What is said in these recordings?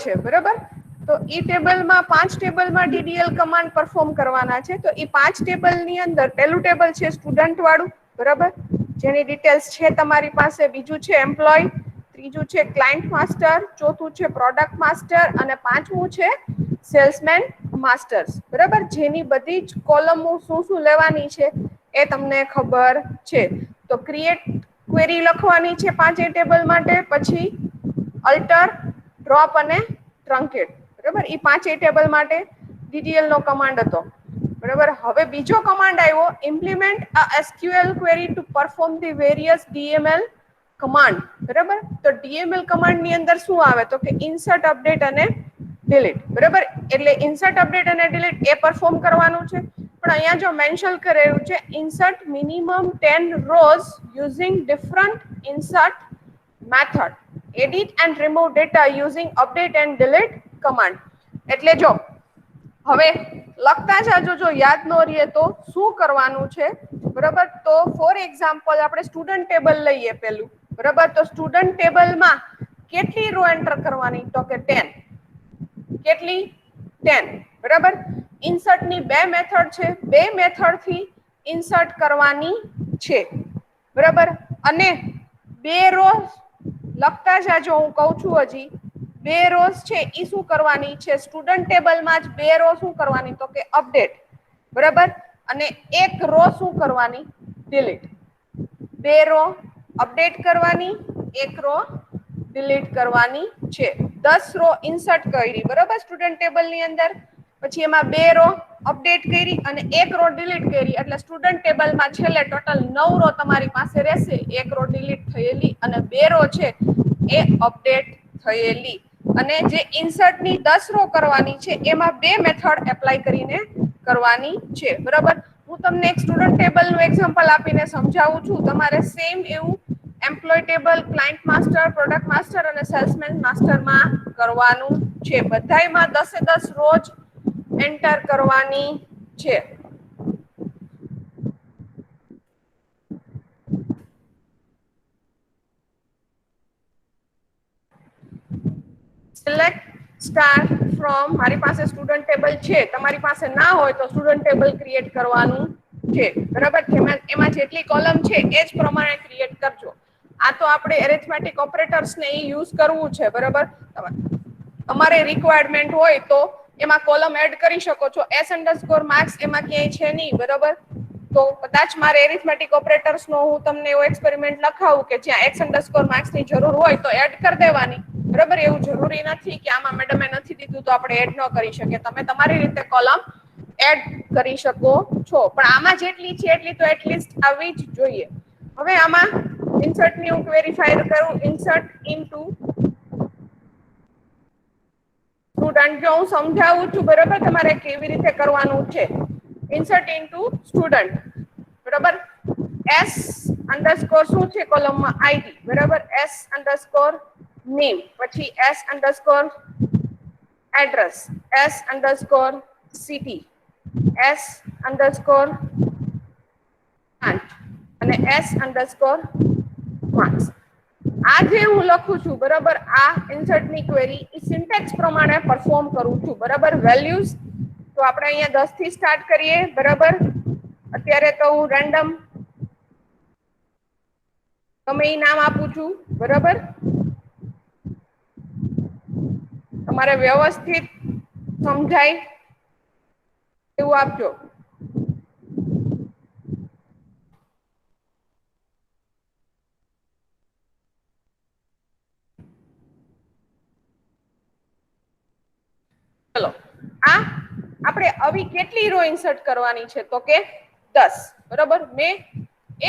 છે બરાબર. તો ઈ ટેબલમાં 5 ટેબલમાં DDL કમાન્ડ પરફોર્મ કરવાના છે. તો ઈ 5 ટેબલની અંદર પહેલું ટેબલ છે સ્ટુડન્ટ વાળું બરાબર, જેની ડિટેલ્સ છે તમારી પાસે. બીજું છે એમ્પ્લોય, ત્રીજું છે ક્લાયન્ટ માસ્ટર, ચોથું છે પ્રોડક્ટ માસ્ટર અને પાંચમું છે સેલ્સમેન માસ્ટર્સ બરાબર. જેની બધી જ કોલમો શું લેવાની છે એ તમને ખબર છે. તો ક્રિએટ ક્વેરી લખવાની છે 5 ટેબલ માટે, પછી અલ્ટર, ડ્રોપ અને ટ્રંકેટ બરાબર. એ 5 ટેબલ માટે DDL નો કમાન્ડ હતો બરાબર. હવે બીજો કમાન્ડ આવ્યો implement a SQL query to perform the various DML command બરાબર. તો DML કમાન્ડ ની અંદર શું આવે તો કે ઇન્સર્ટ, અપડેટ અને ડિલીટ બરાબર. એટલે ઇન્સર્ટ, અપડેટ અને ડિલીટ એ પરફોર્મ કરવાનું છે. પણ અહીંયા જો મેન્શન કરેલું છે insert minimum 10 rows using different insert method, edit and remove data using update and delete command. એટલે જો હવે લખતા જાજો, જો યાદ ન રહે તો શું કરવાનું છે બરાબર. તો ફોર એક્ઝામ્પલ આપણે સ્ટુડન્ટ ટેબલ લઈએ પેલું બરાબર. તો સ્ટુડન્ટ ટેબલમાં કેટલી રો એન્ટર કરવાની તો કે 10. કેટલી 10 બરાબર. ઇન્સર્ટ ની બે મેથડ છે, બે મેથડ થી ઇન્સર્ટ કરવાની છે બરાબર. અને બે રો લખતા જાજો, હું કહું છું હજી. બે રોઝ છે ઈ શું કરવાની છે સ્ટુડન્ટ ટેબલમાં જ બે રો શું કરવાની તો કે અપડેટ બરાબર. અને એક રો શું કરવાની ડિલીટ. બે રો અપડેટ કરવાની, એક રો ડિલીટ કરવાની છે. 10 રો ઇન્સર્ટ કરી બરાબર સ્ટુડન્ટ ટેબલ ની અંદર, પછી એમાં બે રો અપડેટ કરી અને એક રો ડિલીટ કરી. એટલે સ્ટુડન્ટ ટેબલમાં છેલ્લે ટોટલ 9 રો તમારી પાસે રહેશે. એક રો ડિલીટ થયેલી અને બે રો છે એ અપડેટ થયેલી. અને જે ઇન્સર્ટ ની 10 રો કરવાની છે એમાં બે મેથડ એપ્લાય કરીને કરવાની છે બરાબર. હું તમને એક સ્ટુડન્ટ ટેબલ નું એક્ઝામ્પલ આપીને સમજાવું છું. તમારે સેમ એવું employee table, client master, product master અને સેલ્સમેન માસ્ટરમાં કરવાનું છે. બધાયમાં 10 રોજ એન્ટર કરવાની છે. સિલેક્ટ સ્ટાર્ટ ફ્રોમ, મારી પાસે સ્ટુડન્ટ ટેબલ છે, તમારી પાસે ના હોય તો સ્ટુડન્ટ ટેબલ ક્રિએટ કરવાનું છે બરાબર. એમાં જેટલી કોલમ છે એ જ પ્રમાણે ક્રિએટ કરજો. આ તો આપણે એરિથમેટિક ઓપરેટર્સ ને એ યુઝ કરવું છે બરાબર. તમારે રિક્વાયરમેન્ટ હોય તો એમાં કોલમ એડ કરી શકો છો. s_marks એમાં ક્યાંય છે નહીં બરાબર. તો કદાચ મારે એરિથમેટિક ઓપરેટર્સ નો હું તમને એવો એક્સપેરિમેન્ટ લખાવું કે જ્યાં x_marks ની જરૂર હોય તો એડ કરી દેવાની બરાબર. એવું જરૂરી નથી કે આમાં મેડમે નથી દીધું તો આપણે એડ ન કરી શકીએ. તમે તમારી રીતે કોલમ એડ કરી શકો છો. પણ આમાં જેટલી છે એટલી તો એટલીસ્ટ આવવી જ જોઈએ. હવે આમાં ઇન્સર્ટ ની હું વેરીફાઈ કરું. ઇન્સર્ટ ઇનટુ સ્ટુડન્ટ, જો હું સમજાવું છું બરાબર તમારે કેવી રીતે કરવાનું છે. ઇન્સર્ટ ઇનટુ સ્ટુડન્ટ બરાબર. s_ શું છે કોલમમાં id બરાબર. s_ name, પછી s_ એડ્રેસ, s_city, s_ અને s_marks. આ જે હું લખું છું બરાબર, આ ઇન્સર્ટ ની ક્વેરી સિન્ટેક્સ પ્રમાણે પરફોર્મ કરું છું બરાબર. વેલ્યુઝ તો આપણે અહીંયા 10 થી સ્ટાર્ટ કરીએ બરાબર. અત્યારે તો હું રેન્ડમ ગમે એ નામ આપું છું બરાબર. તમારે વ્યવસ્થિત સમજાય એવું આપજો. ચલો, આ આપણે આવી કેટલી રો ઇન્સર્ટ કરવાની છે તો કે 10 બરાબર. મેં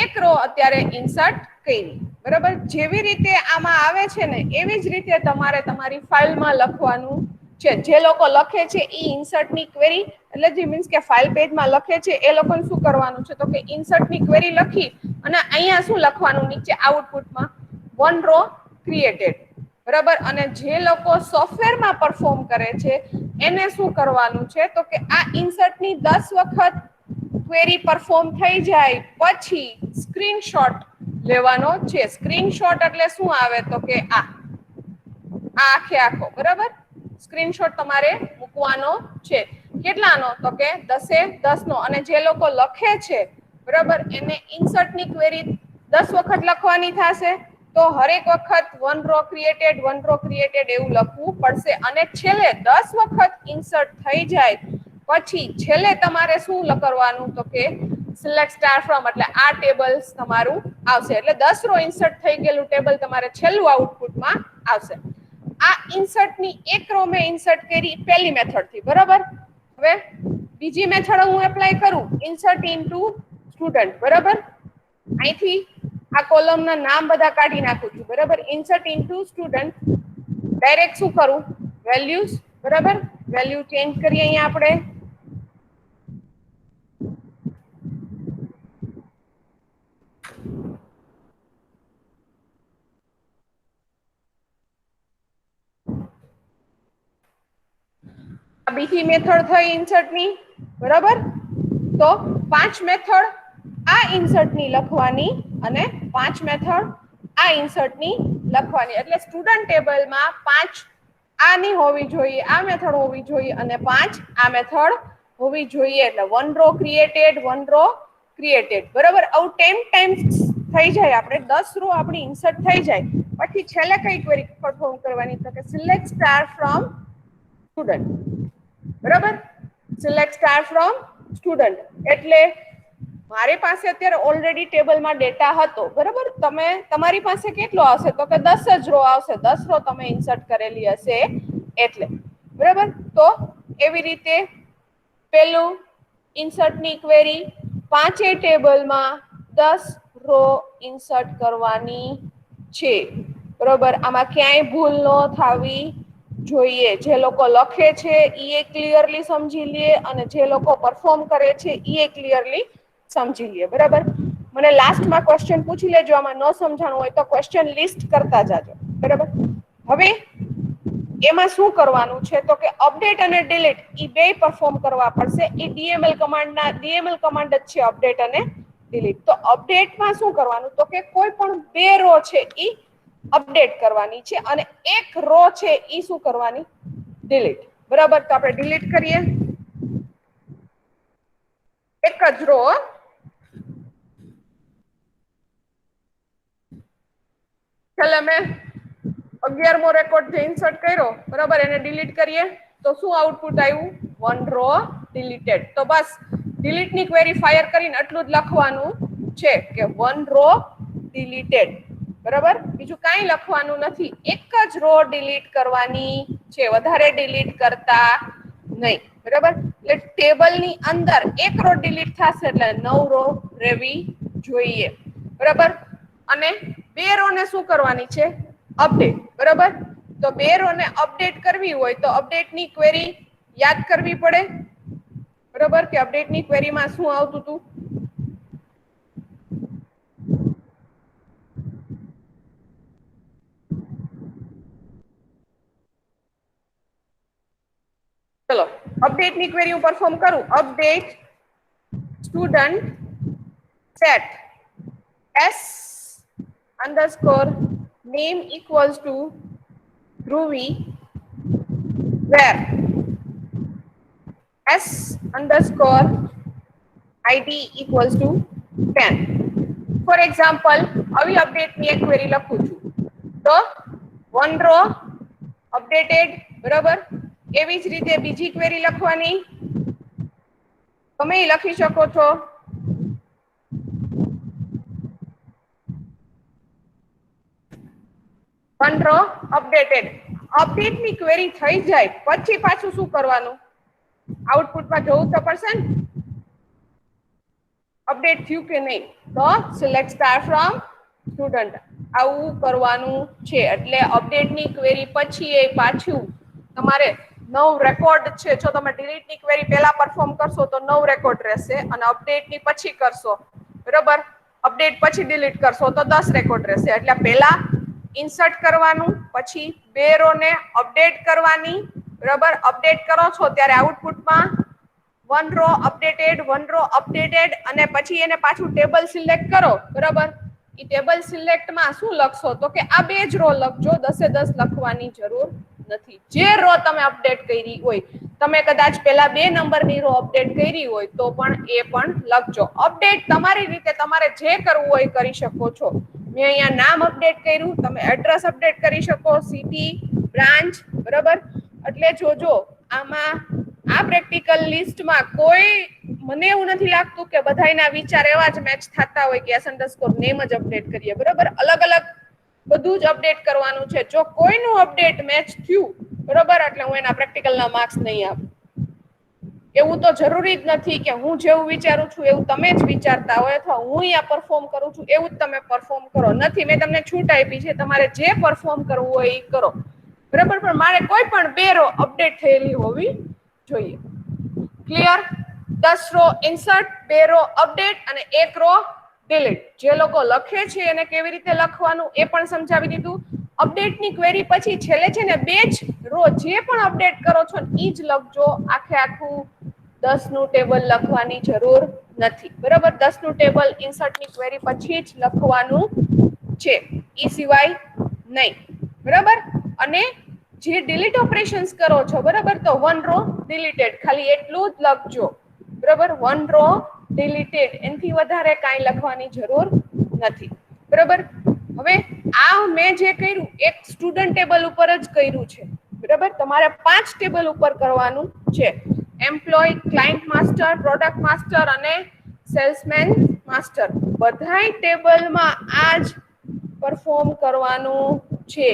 એક રો અત્યારે ઇન્સર્ટ કરી બરાબર. જેવી રીતે આમાં આવે છે ને એવી જ રીતે તમારે તમારી ફાઇલમાં લખવાનું છે. જે લોકો લખે છે એ ઇન્સર્ટ ની ક્વેરી એટલે જે મીન્સ કે ફાઇલ પેજમાં લખે છે એ લોકોને શું કરવાનું છે તો કે ઇન્સર્ટ ની ક્વેરી લખી અને અહીંયા શું લખવાનું નીચે આઉટપુટમાં 1 રો ક્રિએટેડ બરાબર. અને જે લોકો સોફ્ટવેરમાં પરફોર્મ કરે છે એને શું કરવાનું છે તો કે આ ઇન્સર્ટ ની 10 વખત ક્વેરી પરફોર્મ થઈ જાય પછી સ્ક્રીનશોટ લેવાનો છે. સ્ક્રીનશોટ એટલે શું આવે તો કે આ આખે આખો બરાબર. સ્ક્રીનશોટ તમારે મૂકવાનો છે. કેટલાનો? તો કે 10 એ 10 નો. અને જે લોકો લખે છે બરાબર એને ઇન્સર્ટ ની ક્વેરી 10 વખત લખવાની થશે. તો હરેક વખત વન રો ક્રિએટેડ એવું લખવું પડશે. અને છેલ્લે 10 વખત ઇન્સર્ટ થઈ જાય પછી છેલ્લે તમારે શું કરવાનું? તો કે સિલેક્ટ સ્ટાર ફ્રોમ, એટલે આ ટેબલ તમારું આવશે. એટલે 10 રો ઇન્સર્ટ થઈ ગયેલું ટેબલ તમારે છેલ્લું આઉટપુટમાં આવશે. આ ઇન્સર્ટ ની એક રો મેં ઇન્સર્ટ કરી પહેલી મેથડ થી, બરાબર. હવે બીજી મેથડ હું એપ્લાય કરું, ઇન્સર્ટ ઇનટુ સ્ટુડન્ટ, બરાબર. અહીંથી આ કોલમ ના નામ બધા કાઢી નાખું છું, બરાબર. ઇન્સર્ટ ઇનટુ સ્ટુડન્ટ, ડાયરેક્ટ શું કરું? વેલ્યુઝ, બરાબર. વેલ્યુ ચેન્જ કરીએ અહીંયા આપણે. બીજી મેથડ થઈ ઇન્સર્ટ ની, બરાબર. તો 5 મેથડ આ ઇન્સર્ટ ની લખવાની અને 5 મેથડ આ ઇન્સર્ટ ની લખવાની. એટલે સ્ટુડન્ટ ટેબલમાં 5 આની હોવી જોઈએ, આ મેથડ હોવી જોઈએ, અને 5 આ મેથડ હોવી જોઈએ. એટલે વન રો ક્રિએટેડ, બરાબર. આવું 10 ટાઈમ્સ થઈ જાય, આપણે 10 રો આપણી ઇન્સર્ટ થઈ જાય પછી છેલ્લે કઈ ક્વેરી પરફોર્મ કરવાની? તો કે સિલેક્ટ સ્ટાર ફ્રોમ સ્ટુડન્ટ, બરાબર. સિલેક્ટ સ્ટાર ફ્રોમ સ્ટુડન્ટ એટલે મારી પાસે અત્યારે ઓલરેડી ટેબલમાં ડેટા હતો, બરાબર. તમારી પાસે કેટલો આવશે? તો કે 10 જ રો આવશે. 10 રો તમે ઇન્સર્ટ કરેલી હશે એટલે, બરાબર. તો એવી રીતે પેલું ઇન્સર્ટ ની ક્વેરી 5 ટેબલમાં 10 રો ઇન્સર્ટ કરવાની છે, બરોબર. આમાં ક્યાંય ભૂલ ન થવી જોઈએ. જે લોકો લખે છે એ ક્લિયરલી સમજી લે અને જે લોકો પરફોર્મ કરે છે એ ક્લિયરલી સમજી લે, બરાબર. મને લાસ્ટમાં ક્વેશ્ચન પૂછી લેજો, આમાં ન સમજાણું હોય તો ક્વેશ્ચન લિસ્ટ કરતા જાજો, બરાબર. હવે એમાં શું કરવાનું છે? તો કે અપડેટ અને ડિલીટ એ બે પરફોર્મ કરવા પડશે. એ ડીએમએલ કમાન્ડ જ છે, અપડેટ અને ડિલીટ. તો અપડેટમાં શું કરવાનું? તો કે કોઈ પણ 2 રો છે એ અપડેટ કરવાની છે અને એક રો છે એ શું કરવાની? ડિલીટ, બરાબર. તો આપણે ડિલીટ કરીએ. એક જ રો, છેલ્લે મેં 11મો રેકોર્ડ જે ઇન્સર્ટ કર્યો, બરાબર, એને ડિલીટ કરીએ તો શું આઉટપુટ આવ્યું? One row deleted. તો બસ ડિલીટ ની ક્વેરી ફાયર કરીને આટલું જ લખવાનું છે કે વન રો ડિલીટેડ, બરાબર. બીજું કાંઈ લખવાનું નથી, એક જ રો ડિલીટ કરવાની છે, વધારે ડિલીટ કરતા નહીં, બરાબર. એટલે ટેબલની અંદર એક રો ડિલીટ થશે એટલે 9 રો રહેવી જોઈએ, બરાબર. અને 2 રો ને શું કરવાની છે? અપડેટ, બરાબર. તો 2 રો ને અપડેટ કરવી હોય તો અપડેટ ની ક્વેરી યાદ કરવી પડે, બરાબર. કે અપડેટ ની ક્વેરીમાં શું આવતું હતું? ચલો અપડેટ ની ક્વેરી હું પરફોર્મ કરું. Update student set s underscore name equals to Dhruvi where s underscore id equals to 10. For example આવી અપડેટ ની એક ક્વેરી લખું છું તો વન રો અપડેટેડ, બરાબર. એવી જ રીતે બીજી ક્વેરી લખવાની, તમે લખી શકો છો. One row updated. અપડેટ ની ક્વેરી થઈ જાય પછી પાછું શું કરવાનું? આઉટપુટમાં જોવું તો પડશે ને અપડેટ થયું કે નહીં. તો સિલેક્ટ સ્ટાર ફ્રોમ સ્ટુડન્ટ આવું કરવાનું છે. એટલે અપડેટ ની ક્વેરી પછી એ પાછું તમારે 9 રેકોર્ડ છે. જો તમે ડિલીટ ની ક્વેરી પહેલા પરફોર્મ કરશો તો 9 રેકોર્ડ રહેશે અને અપડેટ ની પછી કરશો, બરાબર. અપડેટ પછી ડિલીટ કરશો તો 10 રેકોર્ડ રહેશે. એટલે પહેલા ઇન્સર્ટ કરવાનું, પછી 2 રો ને અપડેટ કરવાની, બરાબર. અપડેટ કરો છો ત્યારે આઉટપુટમાં વન રો અપડેટેડ અને પછી એને પાછું ટેબલ સિલેક્ટ કરો, બરાબર. એ ટેબલ સિલેક્ટમાં શું લખશો? તો કે આ 2 જ રો લખજો, 10 એ 10 લખવાની જરૂર નથી. જે રો તમે અપડેટ કરી હોય, તમે કદાચ પેલા 2 નંબરની રો અપડેટ કરી હોય તો પણ એ પણ લખજો. અપડેટ તમારી રીતે તમારે જે કરવું હોય કરી શકો છો. મેં અહીંયા નામ અપડેટ કર્યું, તમે એડ્રેસ અપડેટ કરી શકો, સિટી, બ્રાન્ચ, બરાબર. એટલે જોજો આમાં આ પ્રેક્ટિકલ લિસ્ટમાં કોઈ મને એવું નથી લાગતું કે બધાયના વિચાર એવા જ મેચ થતા હોય કે _name જ અપડેટ કરીએ, બરાબર. અલગ અલગ બધું જ અપડેટ કરવાનું છે. જો કોઈનું અપડેટ મેચ થયું, બરાબર, એટલે હું એના પ્રેક્ટિકલના માર્ક્સ નહીં આપું. એવું તો જરૂરી જ નથી કે હું જેવું વિચારું છું એવું તમે જ વિચારતા હોય, અથવા હું અહીંયા પરફોર્મ કરું છું એવું જ તમે પરફોર્મ કરો. નથી, મેં તમને છૂટ આપી છે, તમારે જે પરફોર્મ કરવું હોય એ કરો, બરાબર. પણ મારે કોઈ પણ 2 રો અપડેટ થયેલી હોવી જોઈએ. Clear? 10 row insert, 2 row update અને 1 રો ડિલીટ. જે લોકો લખે છે એને કેવી રીતે લખવાનું એ પણ સમજાવી દીધું. અપડેટની ક્વેરી પછી છેલ્લે છે ને 2 જ રો જે પણ અપડેટ કરો છો ઈ જ લખજો. આખે આખું 10 નું ટેબલ લખવાની જરૂર નથી, બરાબર. 10 નું ટેબલ ઇન્સર્ટની ક્વેરી પછી જ લખવાનું છે, ઈ સિવાય નહીં, બરાબર. અને જે ડિલીટ ઓપરેશન્સ કરો છો, બરાબર, તો 1 રો ડિલીટેડ, ખાલી એટલું જ લખજો, બરાબર. 1 રો ડિલીટેડ, એનાથી વધારે કાંઈ લખવાની જરૂર નથી, બરાબર. હવે આ મેં જે કર્યું એક સ્ટુડન્ટ ટેબલ ઉપર જ કર્યું છે, બરાબર. તમારે 5 ટેબલ ઉપર કરવાનું છે. Employee, client master, product master અને સેલ્સમેન માસ્ટર, બધાય ટેબલમાં આ જ પરફોર્મ કરવાનું છે.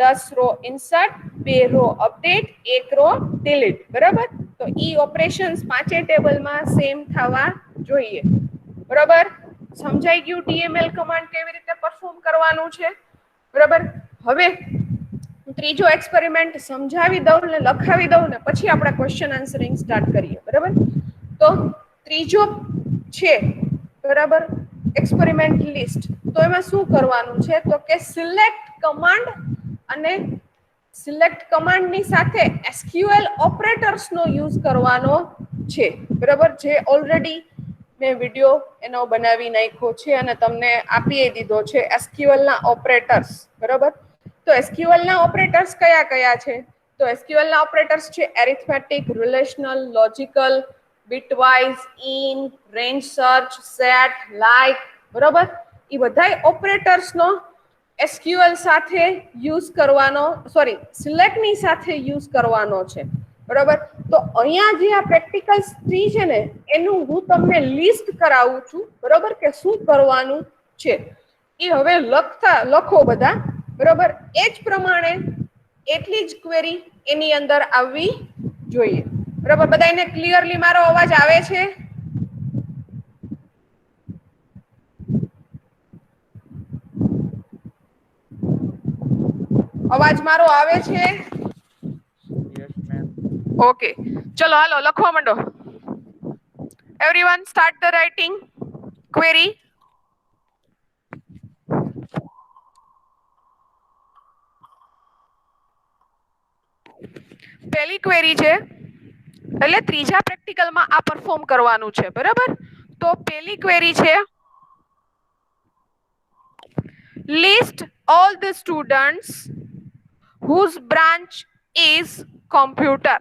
10 row insert, 2 row update, 1 row delete, બરાબર. તો ઈ ઓપરેશન્સ 5 ટેબલમાં સેમ થવા જોઈએ, બરાબર. સમજાઈ ગયું ડીએમએલ કમાન્ડ કેવી રીતે પરફોર્મ કરવાનું છે, બરાબર. હવે ત્રીજો એક્સપેરિમેન્ટ સમજાવી દઉં ને લખાવી દઉં ને પછી આપણે ક્વેશ્ચન આન્સરિંગ સ્ટાર્ટ કરીએ, બરાબર. તો ત્રીજો છે, બરાબર, એક્સપેરિમેન્ટ લિસ્ટ. તો એમાં શું કરવાનું છે તો કે સિલેક્ટ કમાન્ડ અને સિલેક્ટ કમાન્ડની સાથે એસક્યુએલ ઓપરેટર્સનો યુઝ કરવાનો છે, બરાબર. જે ઓલરેડી મેં વિડિયો એનો બનાવી નાખ્યો છે અને તમને આપી દીધો છે, એસક્યુએલ ના ઓપરેટર્સ, બરાબર. તો એસક્યુએલ ના ઓપરેટર્સ કયા કયા છે? તો એસક્યુએલ ના ઓપરેટર્સ છે arithmetic, relational, logical, bitwise, in, range search, set, like, બરાબર. એ બધાય ઓપરેટર્સનો એસક્યુએલ સાથે યુઝ કરવાનો, સોરી, સિલેક્ટની સાથે યુઝ કરવાનો છે, બરાબર. તો અહીંયા જે આ પ્રેક્ટિકલ 3 છે ને એનું હું તમને લિસ્ટ કરાવું છું, બરાબર, કે શું કરવાનું છે. એ હવે લખો બધા, બરાબર. એ જ પ્રમાણે એટલી જ ક્વેરી એની અંદર આવવી જોઈએ, બરાબર. બધાને ક્લિયરલી મારો અવાજ આવે છે? અવાજ મારો આવે છે? Yes ma'am. ઓકે, ચલો હાલો લખવા માંડો. Everyone start the writing query. પહેલી ક્વેરી છે, એટલે ત્રીજા પ્રેક્ટિકલમાં આ પરફોર્મ કરવાનું છે, બરાબર. તો પહેલી ક્વેરી છે, list all the students whose branch is computer.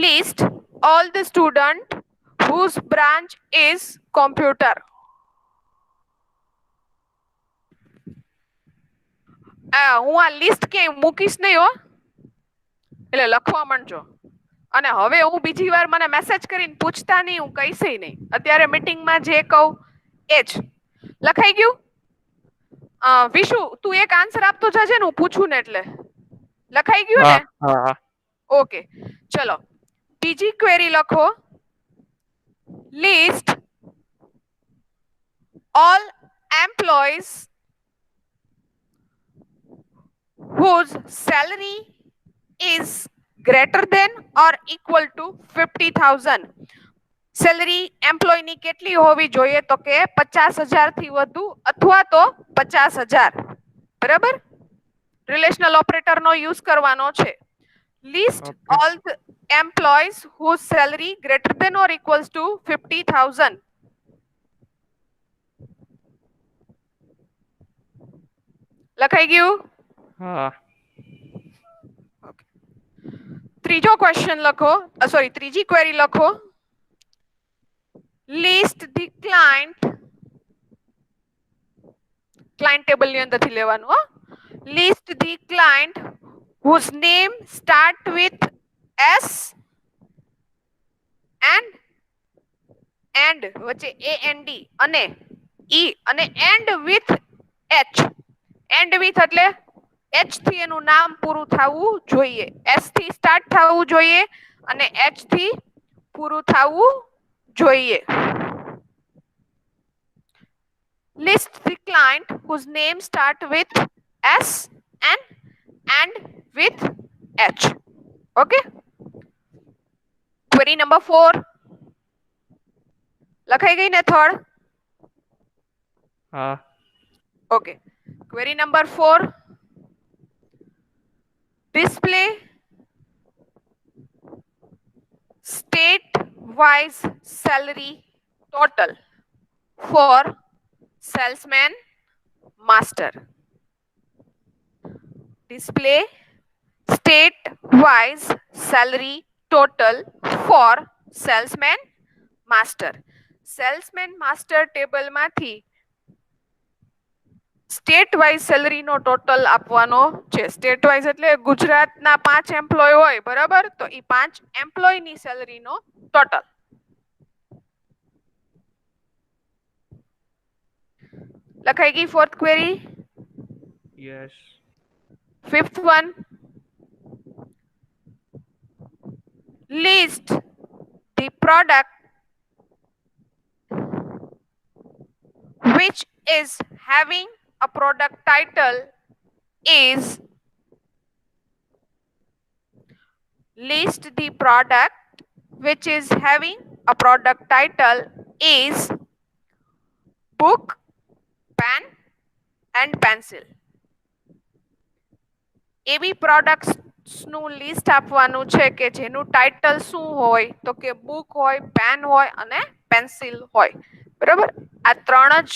List all the students whose branch is computer. હું આ લિસ્ટ ક્યાંય મૂકીશ નહીં હો, એટલે લખવા માંડજો. અને હવે હું બીજી વાર મને મેસેજ કરીને પૂછતા નહીં, હું કહીશ નહીં. અત્યારે મીટિંગમાં જે કહું એ જ. લખાઈ ગયું? વિશુ તું એક આન્સર આપતો જજે ને, હું પૂછું ને એટલે. લખાઈ ગયું ને? હા. ઓકે, ચલો બીજી ક્વેરી લખો. List all employees whose salary is greater than or equal to 50,000. Salary એમ્પ્લોયની કેટલી હોવી જોઈએ? તો કે 50,000 થી વધુ અથવા તો 50,000, બરાબર. રિલેશનલ ઓપરેટરનો યુઝ કરવાનો છે. List all the employees whose salary greater than or equals to 50,000. લખાઈ ગયું? હા. ઓકે. ત્રીજો ક્વેશ્ચન લખો, સોરી ત્રીજી ક્વેરી લખો. લિસ્ટ ધી ક્લાયન્ટ ટેબલ ની અંદરથી લેવાનું હો. List the client whose name start with S and વચ્ચે AND અને E અને end with H. end with એટલે H થી એનું નામ પૂરું થવું જોઈએ. S થી સ્ટાર્ટ થવું જોઈએ અને H થી પૂરું થવું જોઈએ. List the client whose name start with S and end with H. Okay. Query number 4. લખાઈ ગઈ ને થર્ડ? હા. Okay. Query number 4. Display state-wise salary total for salesman master. Display state-wise salary total for salesman master. Salesman master table માંથી state wise salary નો total આપવાનો છે. State wise એટલે ગુજરાતના 5 employ હોય બરાબર, તો ઈ 5 એમ્પ્લોય ની સેલરી નો ટોટલ. લખાઈ ગઈ fourth query? Yes. Fifth one. List the product which is having a product title is. List the product which is having a product title is book, pen and pencil. એવી products નું list આપવાનું છે કે જેનું title શું હોય તો કે બુક હોય, પેન હોય અને પેન્સિલ હોય. બરાબર, આ ત્રણ જ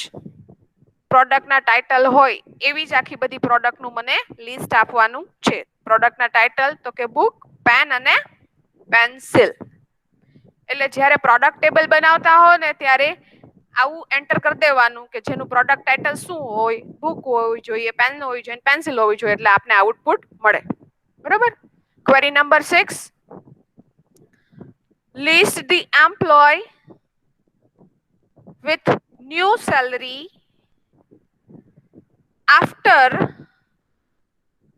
પ્રોડક્ટના ટાઇટલ હોય એવી જ આખી બધી પ્રોડક્ટનું મને લિસ્ટ આપવાનું છે. પ્રોડક્ટના ટાઇટલ તો કે બુક, પેન અને પેન્સિલ. એટલે જ્યારે પ્રોડક્ટ ટેબલ બનાવતા હો ને ત્યારે આવું એન્ટર કરી દેવાનું કે જેનું પ્રોડક્ટ ટાઇટલ શું હોય, બુક હોવી જોઈએ, પેન હોવી જોઈએ, પેન્સિલ હોવી જોઈએ, એટલે આપને આઉટપુટ મળે. બરાબર. Query number 6. List the employee with new salary after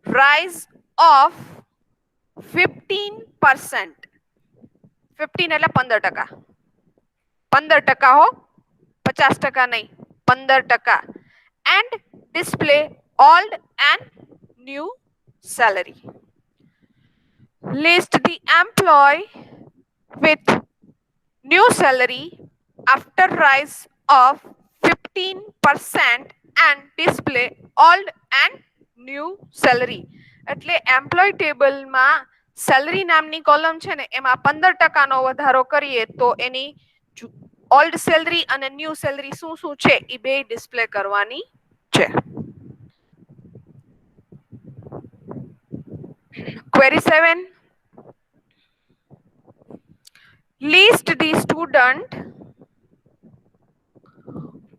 rise of 15%. 15 એટલે 15%. 15% હો, 50% નહીં, 15%. And display old and new salary. List the employee with new salary after rise of 15% and display old and new salary. એટલે employ ટેબલમાં salary નામની column છે ને એમાં 15% વધારો કરીએ તો એની ઓલ્ડ સેલરી અને ન્યૂ સેલરી શું છે એ બે ડિસ્પ્લે કરવાની છે. Query 7. List the student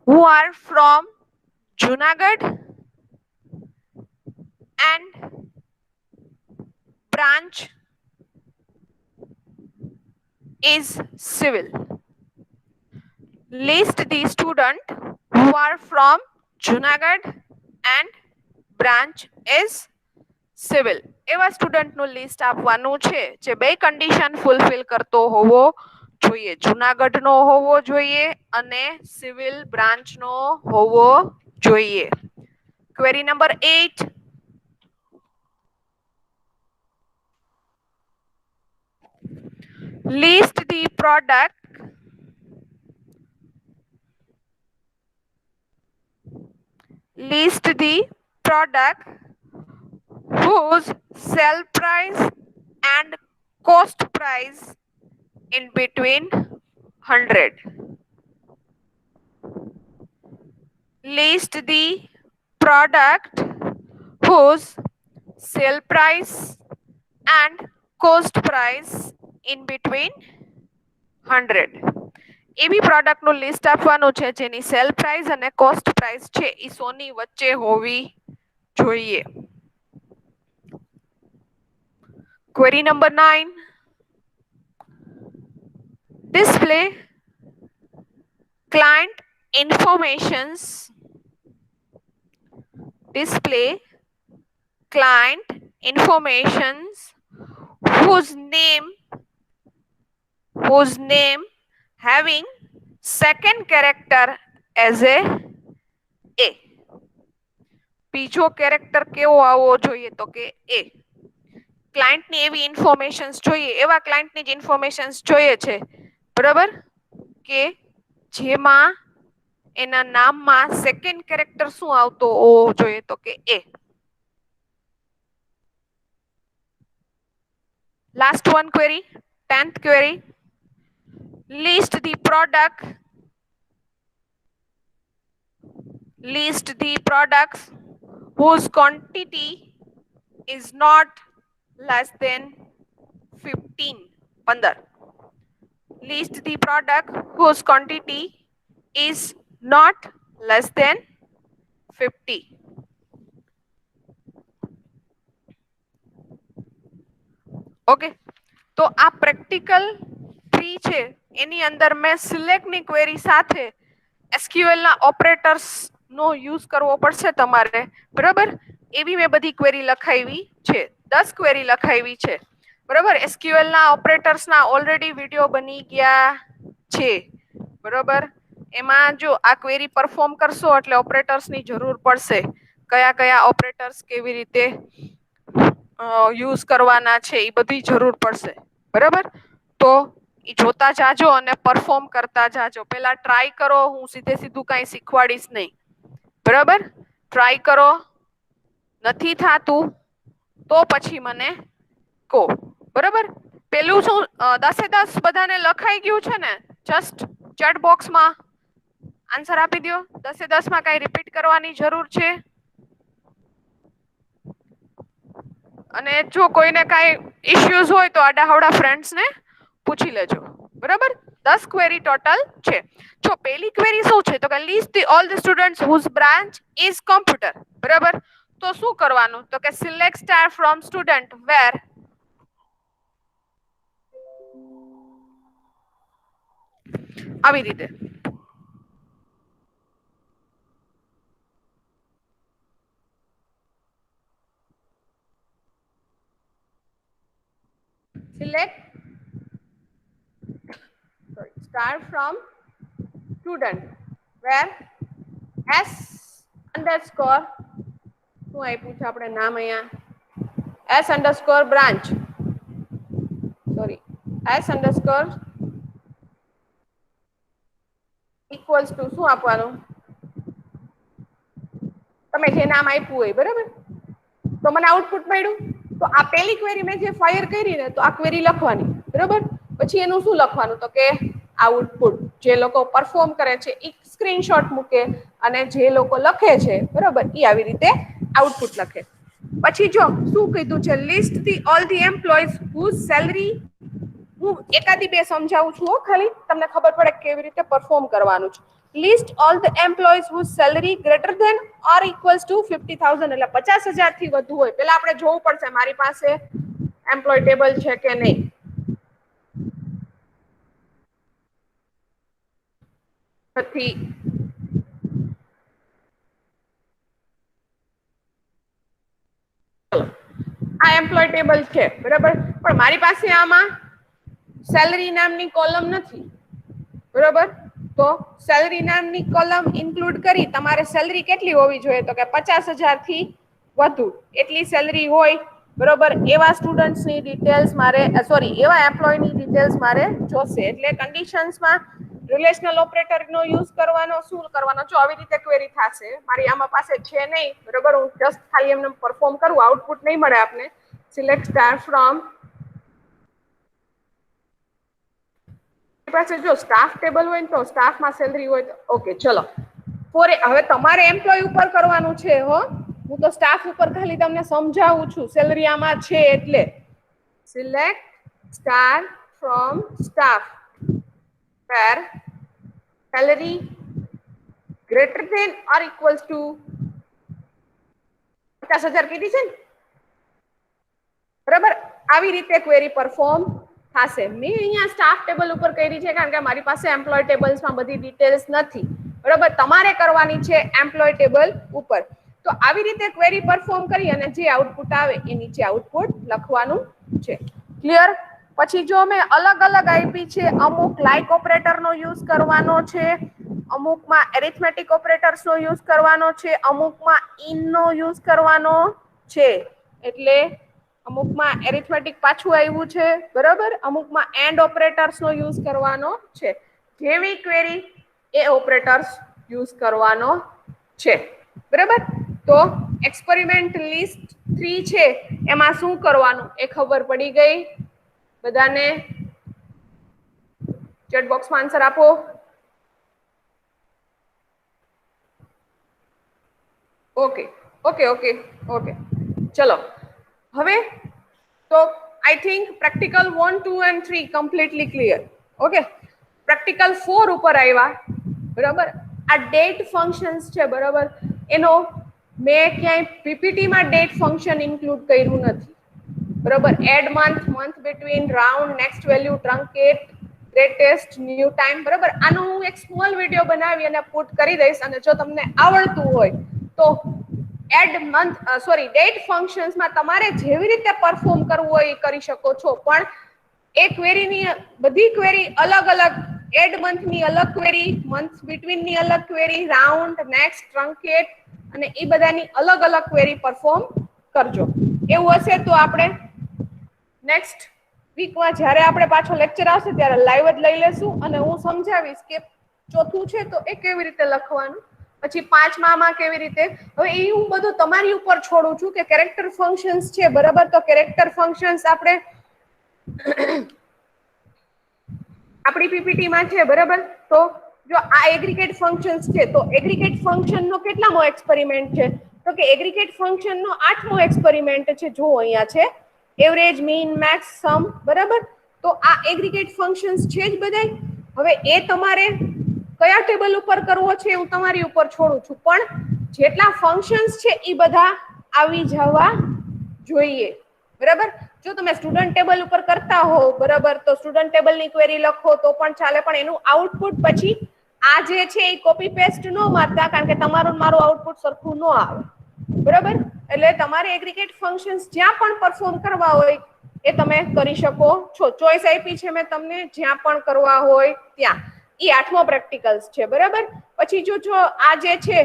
who are from Junagadh and branch is civil. List the student who are from Junagadh and branch is civil. એવા સ્ટુડન્ટનું લિસ્ટ આપવાનું છે જે બે કન્ડિશન ફૂલફિલ કરતો હોવો જોઈએ. જુનાગઢનો હોવો જોઈએ અને સિવિલ બ્રાન્ચનો હોવો જોઈએ. Query number 8. List the product whose sell price and cost price in between 100. List the product whose sale price and cost price in between 100. એવી પ્રોડક્ટનું લિસ્ટ આપવાનું છે જેની સેલ પ્રાઇસ અને કોસ્ટ પ્રાઇસ છે એ 100 ની વચ્ચે હોવી જોઈએ. Query number 9. Display client informations. Display client informations whose name having second character as a બીજો કેરેક્ટર કેવો આવવો જોઈએ તો કે એ. ક્લાયન્ટની એવી ઇન્ફોર્મેશન્સ જોઈએ, એવા ક્લાયન્ટની જ ઇન્ફોર્મેશન્સ જોઈએ છે, બરાબર, કે જેમાં એના નામમાં સેકન્ડ કેરેક્ટર શું આવતો હોવો જોઈએ તો કે એ. Last one query, 10th query. List the products whose quantity is not less than 15. 15. List the product whose quantity is not less than 50. Okay, તો આ પ્રેક્ટિકલ 3 છે એની અંદર મેં સિલેક્ટ ની ક્વેરી સાથે SQL ના ઓપરેટર્સ નો યુઝ કરવો પડશે તમારે, બરાબર. એવી મેં બધી ક્વેરી લખાવી છે, 10 ક્વેરી લખાવી છે, બરાબર. SQL ના ઓપરેટર્સ ના ઓલરેડી વિડિયો બની ગયા છે, બરાબર. એમાં જો આ ક્વેરી પરફોર્મ કરશો એટલે ઓપરેટર્સ ની જરૂર પડશે, કયા કયા ઓપરેટર્સ કેવી રીતે યુઝ કરવાના છે એ બધી જરૂર પડશે, બરાબર. તો એ જોતા જાજો અને પરફોર્મ કરતા જાજો. પહેલા ટ્રાય કરો, હું સીધું કાંઈ શીખવાડીશ નહીં, બરાબર. ટ્રાય કરો, નથી થાતું તો પછી મને કહો, બરાબર. પેલું શું 10 બધાને લખાઈ ગયું છે ને? જસ્ટ ચેટ બોક્સમાં આન્સર આપી દો. 10 માં કાંઈ રિપીટ કરવાની જરૂર છે? અને જો કોઈને કાંઈ ઇશ્યુઝ હોય તો આડાહવડા ફ્રેન્ડ્સને પૂછી લેજો, બરાબર. 10 ક્વેરી ટોટલ છે. જો પહેલી ક્વેરી શું છે તો કે list all the students whose branch is computer, બરાબર. તો શું કરવાનું તો કે select star from student where આવી રીતે. Select star from student where S underscore શું આપ્યું છે આપણે નામ અહીંયા S underscore branch S underscore equals to શું આપવાનું તમે જે નામ આપ્યું હોય, બરાબર. તો મને આઉટપુટ મળ્યું. તો આ પહેલી ક્વેરી મેં જે ફાયર કરી ને તો આ ક્વેરી લખવાની, બરાબર. પછી એનું શું લખવાનું તો કે આઉટપુટ. જે લોકો પરફોર્મ કરે છે એ સ્ક્રીનશોટ મૂકે અને જે લોકો લખે છે, બરાબર, એ આવી રીતે આઉટપુટ લખે. પછી જો શું કીધું છે list the all the employees whose salary. હું એકાદી બે સમજાવું છું, ખાલી તમને ખબર પડે કેવી રીતે પરફોર્મ કરવાનું છે. List all the employees whose salary greater than or equals to 50,000 એટલે 50,000 થી વધુ હોય. પહેલા આપણે જોવું પડશે મારી પાસે એમ્પ્લોય ટેબલ છે કે નહીં. નથી આ એમ્પ્લોય ટેબલ છે, બરાબર. પણ મારી પાસે આમાં સેલરી નામની કોલમ નથી, બરાબર. તો સેલરી નામની કોલમ ઇન્ક્લુડ કરી તમારે સેલરી કેટલી હોવી જોઈએ તો કે 50,000 થી વધુ એટલી સેલરી હોય, બરોબર. એવા સ્ટુડન્ટ્સની ડિટેલ્સ મારે એવા એમ્પ્લોયની ડિટેલ્સ મારે જોશે. એટલે કન્ડિશન્સમાં રિલેશનલ ઓપરેટરનો યુઝ કરવાનો, શું કરવાનો, જો આવી રીતે ક્વેરી થશે. મારી આમાં પાસે છે નહીં, બરોબર. હું જસ્ટ ખાલી એમને પરફોર્મ કરું, આઉટપુટ નહીં મળે આપને. સિલેક્ટ સ્ટાર ફ્રોમ પાસે જો સ્ટાફ ટેબલ હોય ને તો સ્ટાફમાં સેલરી હોય તો ઓકે. ચલો હવે તમારે એમ્પ્લોય ઉપર કરવાનું છે હો. હું તો સ્ટાફ ઉપર ખાલી તમને સમજાવું છું, સેલરી આમાં છે એટલે. Select star from staff where salary greater than or equals to 50,000 કીધી છે ને, બરાબર. આવી રીતે ક્વેરી પરફોર્મ થશે. મેં અહીંયા સ્ટાફ ટેબલ ઉપર કરી છે કારણ કે મારી પાસે એમ્પ્લોય ટેબલ્સમાં બધી ડિટેલ્સ નથી, બરાબર. તમારે કરવાની છે એમ્પ્લોય ટેબલ ઉપર. તો આવી રીતે ક્વેરી પરફોર્મ કરી અને જે આઉટપુટ આવે એ નીચે આઉટપુટ લખવાનું છે. ક્લિયર? પછી જો મેં અલગ અલગ આપી છે, અમુક લાઇક ઓપરેટરનો યુઝ કરવાનો છે, અમુકમાં એરિથમેટિક ઓપરેટર્સનો યુઝ કરવાનો છે, અમુકમાં ઇનનો યુઝ કરવાનો છે. એટલે અમુકમાં એરિથમેટિક પાછું આવ્યું છે, બરાબર. અમુકમાં એન્ડ ઓપરેટર્સનો યુઝ કરવાનો છે. જેવી ક્વેરી એ ઓપરેટર્સ યુઝ કરવાનો છે, બરાબર. તો એક્સપેરિમેન્ટ લિસ્ટ 3 છે એમાં શું કરવાનું એ ખબર પડી ગઈ બધાને? ચેટ બોક્સમાં આન્સર આપો. ઓકે ઓકે ઓકે ઓકે, ચલો હવે તો I think practical 1, 2 and 3 completely clear. Okay, practical 4 ઉપર આવ્યા, બરાબર. આ ડેટ ફંક્શન્સ છે, બરાબર. એનો મેં ક્યાંય પીપીટીમાં ડેટ ફંક્શન ઇન્ક્લુડ કર્યું નથી, બરાબર. Add month, month between, round, next value, truncate, greatest, new time, બરાબર. આનો હું એક સ્મોલ વિડીયો બનાવી અને પુટ કરી દઈશ, અને જો તમને આવડતું હોય તો એડ મંથ ડેટ ફંક્શન્સમાં તમારે જેવી રીતે પરફોર્મ કરવું હોય એ કરી શકો છો. પણ એ ક્વેરીની બધી ક્વેરી અલગ અલગ, એડ મંથની અલગ ક્વેરી, મંથ બિટવીનની અલગ ક્વેરી, રાઉન્ડ, નેક્સ્ટ, ટ્રંકેટ અને એ બધાની અલગ અલગ ક્વેરી પરફોર્મ કરજો. એવું હશે તો આપણે નેક્સ્ટ વીકમાં જ્યારે આપણે પાછો લેક્ચર આવશે ત્યારે લાઈવ જ લઈ લેશું અને હું સમજાવીશ કે ચોથું છે તો એ કેવી રીતે લખવાનું, પછી 5માં કેવી રીતે. હવે એ હું બધું તમારી ઉપર છોડું છું કે કેરેક્ટર ફંક્શન્સ છે, બરાબર. તો કેરેક્ટર ફંક્શન્સ આપણે આપણી પીપીટીમાં છે, બરાબર. તો જો આ એગ્રીગેટ ફંક્શન્સ છે તો એગ્રીગેટ ફંક્શનનો કેટલામો એક્સપેરિમેન્ટ છે? તો કે એગ્રીગેટ ફંક્શનનો 8મો એક્સપેરિમેન્ટ છે. જો અહીંયા છે એવરેજ, મીન, મેક્સ, સમ, બરાબર. તો આ એગ્રીગેટ ફંક્શન્સ છે જ બધાય. હવે એ તમારે કયા ટેબલ ઉપર કરવો છે હું તમારી ઉપર છોડું છું, પણ જેટલા ફંક્શન્સ છે એ બધા આવી જવા જોઈએ, બરાબર. જો તમે સ્ટુડન્ટ ટેબલ ઉપર કરતા હો, બરાબર, તો સ્ટુડન્ટ ટેબલની ક્વેરી લખો તો પણ ચાલે, પણ એનું આઉટપુટ પછી આ જે છે એ કોપી પેસ્ટ ન મારતા, કારણ કે તમારું મારું આઉટપુટ સરખું ન આવે, બરાબર. એટલે તમારે એગ્રીગેટ ફંક્શન્સ જ્યાં પણ પરફોર્મ કરવા હોય એ તમે કરી શકો છો. ચોઈસ આપી છે મેં તમને, જ્યાં પણ કરવા હોય ત્યાં. એ 8મો પ્રેક્ટિકલ્સ છે, બરાબર. પછી જો આ જે છે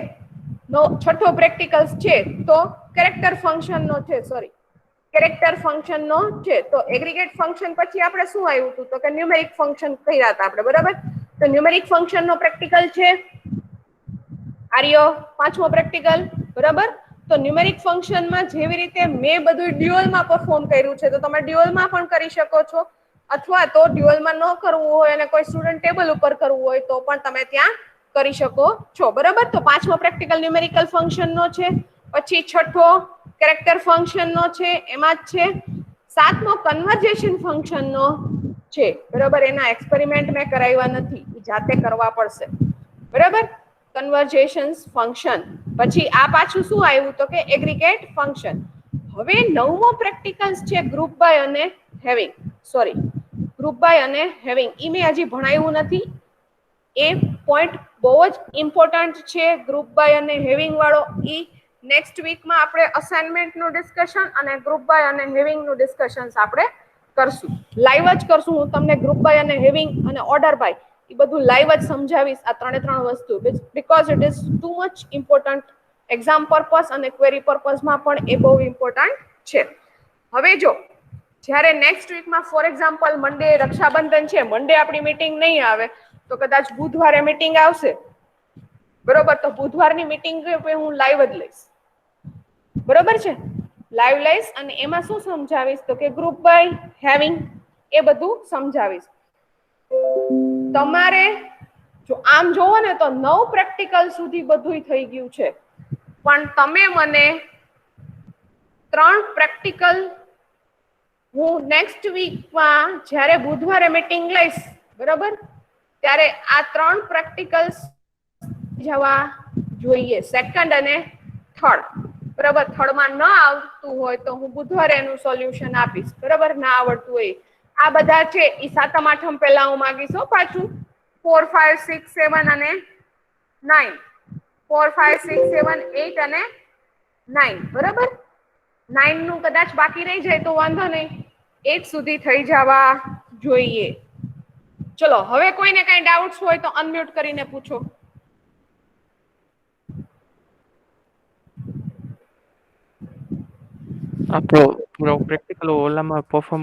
છઠ્ઠો પ્રેક્ટિકલ્સ છે તો કેરેક્ટર ફંક્શન નો છે, સોરી કેરેક્ટર ફંક્શન નો છે. તો એગ્રીગેટ ફંક્શન પછી આપણે શું આવ્યું હતું? તો કે ન્યુમેરિક ફંક્શન કર્યા હતા આપણે, બરાબર. તો ન્યુમેરિક ફંક્શન નો પ્રેક્ટિકલ છે આર્યો 5મો પ્રેક્ટિકલ, બરાબર. તો ન્યુમેરિક ફંક્શનમાં જેવી રીતે મેં બધું ડ્યુઅલમાં પરફોર્મ કર્યું છે તો તમે ડ્યુઅલમાં પણ કરી શકો છો, અથવા તો ડ્યુઅલમાં ન કરવું હોય અને કોઈ સ્ટુડન્ટ ટેબલ ઉપર કરવું હોય તો પણ તમે ત્યાં કરી શકો છો, બરાબર. તો 5મો પ્રેક્ટિકલ ન્યુમેરિકલ ફંક્શન નો છે. પછી છઠ્ઠો કેરેક્ટર ફંક્શન નો છે, એમાં જ છે. 7મો કન્વર્જેશન ફંક્શન નો છે, બરાબર. એના એક્સપેરિમેન્ટ મેં કરાવ્યા નથી, જાતે કરવા પડશે, બરાબર. કન્વર્જેશન ફંક્શન પછી આ પાછું શું આવ્યું? તો કે એગ્રીગેટ ફંક્શન. હવે 9મો પ્રેક્ટિકલ્સ છે ગ્રુપ બાય અને હેવિંગ, સોરી ગ્રુપ બાય અને હેવિંગ. ઈ મેં હજી ભણાવ્યું નથી. એ પોઈન્ટ બહુ જ ઇમ્પોર્ટન્ટ છે, ગ્રુપ બાય અને હેવિંગ વાળો. ઈ નેક્સ્ટ વીકમાં આપણે અસાઇનમેન્ટનું ડિસ્કશન અને ગ્રુપ બાય અને હેવિંગનું ડિસ્કશન આપણે કરશું, લાઈવ જ કરશું. હું તમને ગ્રુપ બાય અને હેવિંગ અને ઓર્ડર બાય એ બધું લાઈવ જ સમજાવીશ, આ 3 વસ્તુ, because it is too much important exam purpose અને ક્વેરી પર્પઝમાં પણ એ બહુ ઇમ્પોર્ટન્ટ છે. હવે જો જ્યારે નેક્સ્ટ વીકમાં ફોર એક્ઝામ્પલ મંડે રક્ષાબંધન છે, મંડે આપણી મીટિંગ નહીં આવે તો કદાચ બુધવારે મીટિંગ આવશે, બરોબર. તો બુધવારની મીટિંગ હું લાઈવ જ લઈશ, બરોબર છે. લાઈવ લઈશ અને એમાં શું સમજાવીશ? તો કે ગ્રુપ બાય હેવિંગ એ બધું સમજાવીશ. તમારે જો આમ જોવો ને તો 9 પ્રેક્ટિકલ સુધી બધું થઈ ગયું છે, પણ તમે મને 3 પ્રેક્ટિકલ હું નેક્સ્ટ વીકમાં જ્યારે બુધવારે મીટિંગ લઈશ, બરાબર, ત્યારે આ 3 પ્રેક્ટિકલ્સ જવા જોઈએ, સેકન્ડ અને થર્ડ. બરાબર, થર્ડમાં ન આવતું હોય તો હું બુધવારે એનું સોલ્યુશન આપીશ. બરાબર, ના આવડતું હોય આ બધા છે એ સાતમ આઠમ પહેલા હું માગીશ પાછું. 4, 5, 6, 7 અને 9. 4, 5, 6, 7, 8 અને 9. બરાબર, 9 નું કદાચ બાકી રહી જાય તો વાંધો નહીં, 8 સુધી થઈ જવા જોઈએ. ચલો, હવે કોઈને કઈ ડાઉટ્સ હોય તો અનમ્યુટ કરીને પૂછો. આપણો પૂરો પ્રેક્ટિકલ ઓલામાં પરફોર્મ